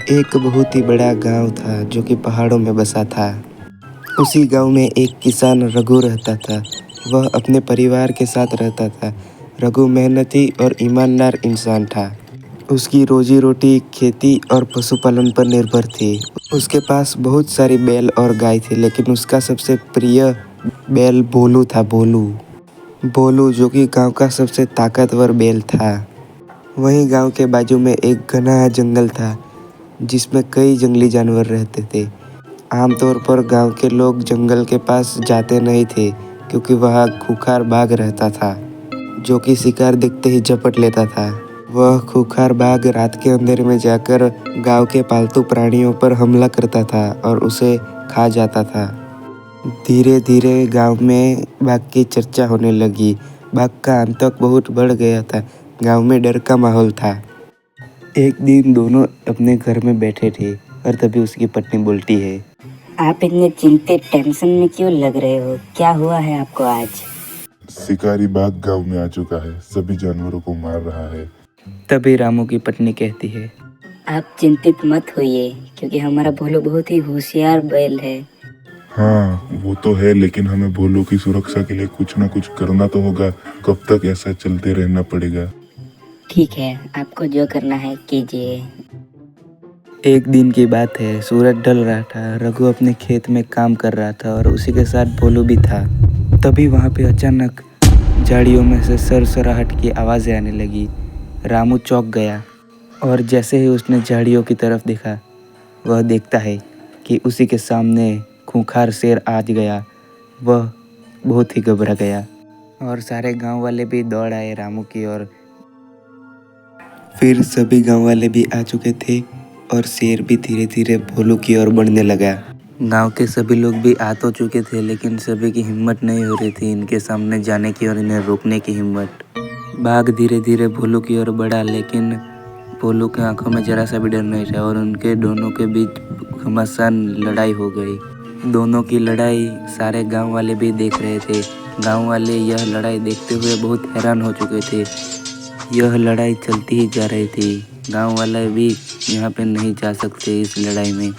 एक बहुत ही बड़ा गांव था जो कि पहाड़ों में बसा था। उसी गांव में एक किसान रघु रहता था। वह अपने परिवार के साथ रहता था। रघु मेहनती और ईमानदार इंसान था। उसकी रोजी रोटी खेती और पशुपालन पर निर्भर थी। उसके पास बहुत सारी बैल और गाय थी, लेकिन उसका सबसे प्रिय बैल भोलू था। भोलू जो कि गांव का सबसे ताकतवर बैल था। वहीं गांव के बाजू में एक घना जंगल था जिसमें कई जंगली जानवर रहते थे। आमतौर पर गांव के लोग जंगल के पास जाते नहीं थे क्योंकि वहाँ खूंखार बाघ रहता था जो कि शिकार दिखते ही झपट लेता था। वह खूंखार बाघ रात के अंधेरे में जाकर गांव के पालतू प्राणियों पर हमला करता था और उसे खा जाता था। धीरे धीरे गांव में बाघ की चर्चा होने लगी। बाघ का आतंक बहुत बढ़ गया था। गांव में डर का माहौल था। एक दिन दोनों अपने घर में बैठे थे और तभी उसकी पत्नी बोलती है, आप इतने चिंतित टेंशन में क्यों लग रहे हो? क्या हुआ है आपको आज? शिकारी बाघ गांव में आ चुका है, सभी जानवरों को मार रहा है। तभी रामू की पत्नी कहती है, आप चिंतित मत होइए क्योंकि हमारा भोलू बहुत ही होशियार बैल है। हाँ वो तो है, लेकिन हमें भोलू की सुरक्षा के लिए कुछ ना कुछ करना तो होगा। कब तक ऐसा चलते रहना पड़ेगा? ठीक है, आपको जो करना है कीजिए। एक दिन की बात है। सूरज ढल रहा था। रघु अपने खेत में काम कर रहा था और उसी के साथ भोलू भी था। तभी वहाँ पे अचानक झाड़ियों में से सरसराहट की आवाज़ें आने लगी। रामू चौंक गया और जैसे ही उसने झाड़ियों की तरफ देखा, वह देखता है कि उसी के सामने खूंखार शेर आ गया। वह बहुत ही घबरा गया और सारे गांव वाले भी दौड़ आए रामू की ओर। फिर सभी गांव वाले भी आ चुके थे और शेर भी धीरे धीरे भोलू की ओर बढ़ने लगा। गांव के सभी लोग भी आ तो चुके थे, लेकिन सभी की हिम्मत नहीं हो रही थी इनके सामने जाने की और इन्हें रोकने की हिम्मत। बाघ धीरे धीरे भोलू की ओर बढ़ा, लेकिन भोलू की आंखों में जरा सा भी डर नहीं था और उनके दोनों के बीच घमासान लड़ाई हो गई। दोनों की लड़ाई सारे गांव वाले भी देख रहे थे। गांव वाले यह लड़ाई देखते हुए बहुत हैरान हो चुके थे। यह लड़ाई चलती ही जा रही थी। गांव वाले भी यहाँ पे नहीं जा सकते इस लड़ाई में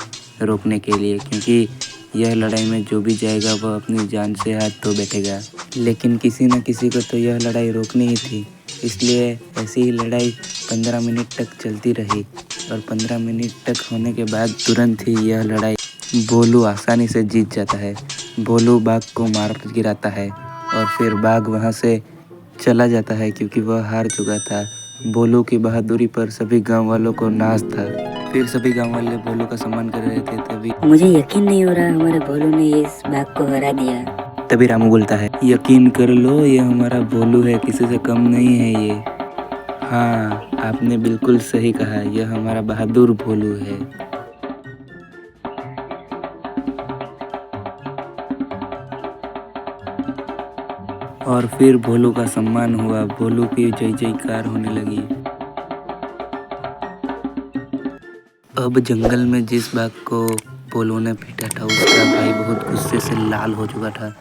रोकने के लिए, क्योंकि यह लड़ाई में जो भी जाएगा वह अपनी जान से हाथ धो बैठेगा। लेकिन किसी न किसी को तो यह लड़ाई रोकनी ही थी, इसलिए ऐसी ही लड़ाई 15 मिनट तक चलती रही और 15 मिनट तक होने के बाद तुरंत ही यह लड़ाई भोलू आसानी से जीत जाता है। भोलू बाघ को मार गिराता है और फिर बाघ वहाँ से चला जाता है क्योंकि वह हार चुका था। भोलू की बहादुरी पर सभी गांव वालों को नाज था। फिर सभी गांव वाले भोलू का सम्मान कर रहे थे। तभी मुझे यकीन नहीं हो रहा हमारे भोलू ने इस बाघ को हरा दिया। तभी रामू बोलता है, यकीन कर लो, ये हमारा भोलू है, किसी से कम नहीं है ये। हाँ, आपने बिल्कुल सही कहा, यह हमारा बहादुर भोलू है। और फिर भोलू का सम्मान हुआ। भोलू की जय जयकार होने लगी। अब जंगल में जिस बाघ को भोलू ने पीटा था, उसका भाई बहुत गुस्से से लाल हो चुका था।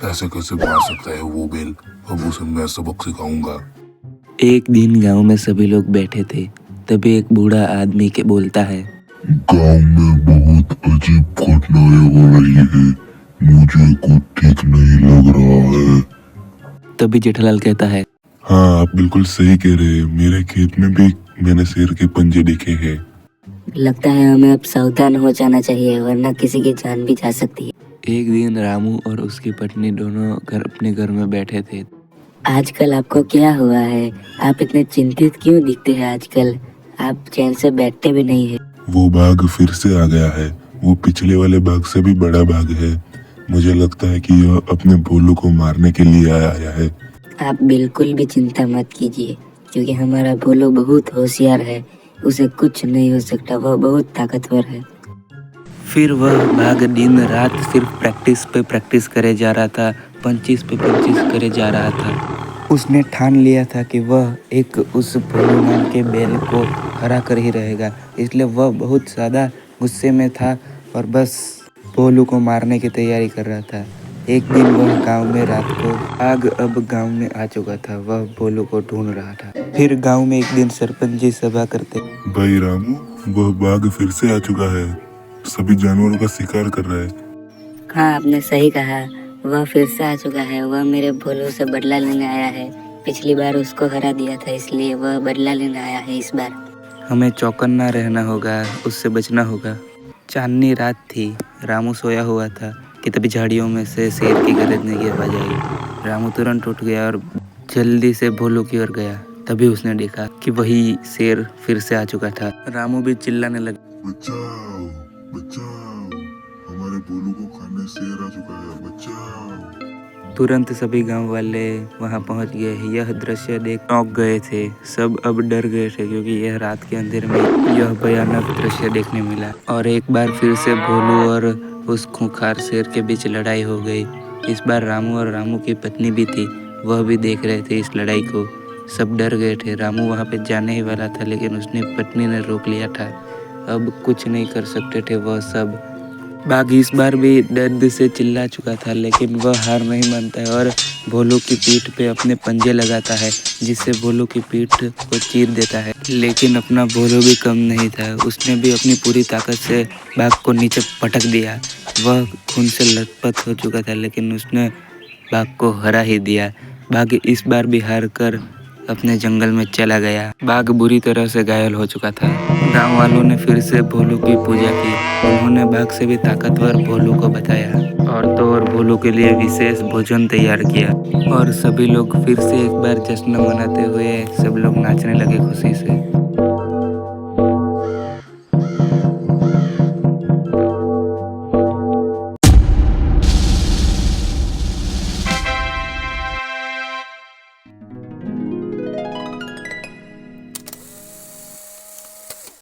ऐसे कैसे मार सकता है वो बैल? अब उसे मैं सबक सिखाऊंगा। एक दिन गांव में सभी लोग बैठे थे। तभी एक बूढ़ा आदमी के बोलता है, गांव में बहुत अजीब घटनाएं हो रही है, मुझे कुछ ठीक नहीं लग रहा है। तभी जेठालाल कहता है, हाँ आप बिल्कुल सही कह रहे हैं, मेरे खेत में भी मैंने शेर के पंजे देखे हैं। लगता है हमें अब सावधान हो जाना चाहिए, वरना किसी की जान भी जा सकती है। एक दिन रामू और उसकी पत्नी दोनों अपने घर में बैठे थे। आजकल आपको क्या हुआ है? आप इतने चिंतित क्यों दिखते हैं आजकल? आप चैन से बैठते भी नहीं है। वो बाघ फिर से आ गया है। वो पिछले वाले बाघ से भी बड़ा बाघ है। मुझे लगता है कि यह अपने भोलू को मारने के लिए आया है। आप बिल्कुल भी चिंता मत कीजिए क्योंकि हमारा भोलू बहुत होशियार है। उसे कुछ नहीं हो सकता, वह बहुत ताकतवर है। फिर वह बाघ दिन रात सिर्फ प्रैक्टिस करे जा रहा था। पंचीस पे पंचीस करे जा रहा था। उसने ठान लिया था कि वह एक उस भोलू नाम के बैल को हरा कर ही रहेगा। इसलिए वह बहुत ज़्यादा गुस्से में था और बस भोलू को मारने की तैयारी कर रहा था। एक दिन वह गांव में रात को बाघ अब गांव में आ चुका था। वह भोलू को ढूंढ रहा था। फिर गांव में एक दिन सरपंच जी सभा करते। भाई रामू, वह बाघ फिर से आ चुका है, सभी जानवरों का शिकार कर रहा है। हाँ, आपने सही कहा, वह फिर से आ चुका है। वह मेरे भोलू से बदला लेने आया है। पिछली बार उसको हरा दिया था, इसलिए वह बदला लेने आया है इस बार। हमें चौकन्ना रहना होगा, उससे बचना होगा। चांदनी रात थी, रामू सोया हुआ था कि तभी झाड़ियों में से शेर की गरजने की आवाज आई। रामू तुरंत उठ गया और जल्दी से भोलू की ओर गया। तभी उसने देखा कि वही शेर फिर से आ चुका था। रामू भी चिल्लाने लगा, बचाओ बचाओ, हमारे भोलू को खाने शेर आ चुका है, बचाओ। तुरंत सभी गांव वाले वहां पहुंच गए। यह दृश्य देख चौंक गए थे। सब अब डर गए थे क्योंकि यह रात के अंधेरे में यह भयानक दृश्य देखने मिला। और एक बार फिर से भोलू और उस खूंखार शेर के बीच लड़ाई हो गई। इस बार रामू और रामू की पत्नी भी थी, वह भी देख रहे थे इस लड़ाई को। सब डर गए थे। रामू वहां पे जाने ही वाला था, लेकिन उसने पत्नी ने रोक लिया था। अब कुछ नहीं कर सकते थे वह सब। बाघ इस बार भी दर्द से चिल्ला चुका था, लेकिन वह हार नहीं मानता है और भोलू की पीठ पे अपने पंजे लगाता है, जिससे भोलू की पीठ को चीर देता है। लेकिन अपना भोलू भी कम नहीं था, उसने भी अपनी पूरी ताकत से बाघ को नीचे पटक दिया। वह खून से लथपथ हो चुका था, लेकिन उसने बाघ को हरा ही दिया। बाघ इस बार भी हार कर अपने जंगल में चला गया। बाघ बुरी तरह से घायल हो चुका था। गांव वालों ने फिर से भोलू की पूजा की। उन्होंने बाघ से भी ताकतवर भोलू को बताया और तो और भोलू के लिए विशेष भोजन तैयार किया। और सभी लोग फिर से एक बार जश्न मनाते हुए सब लोग नाचने लगे खुशी से।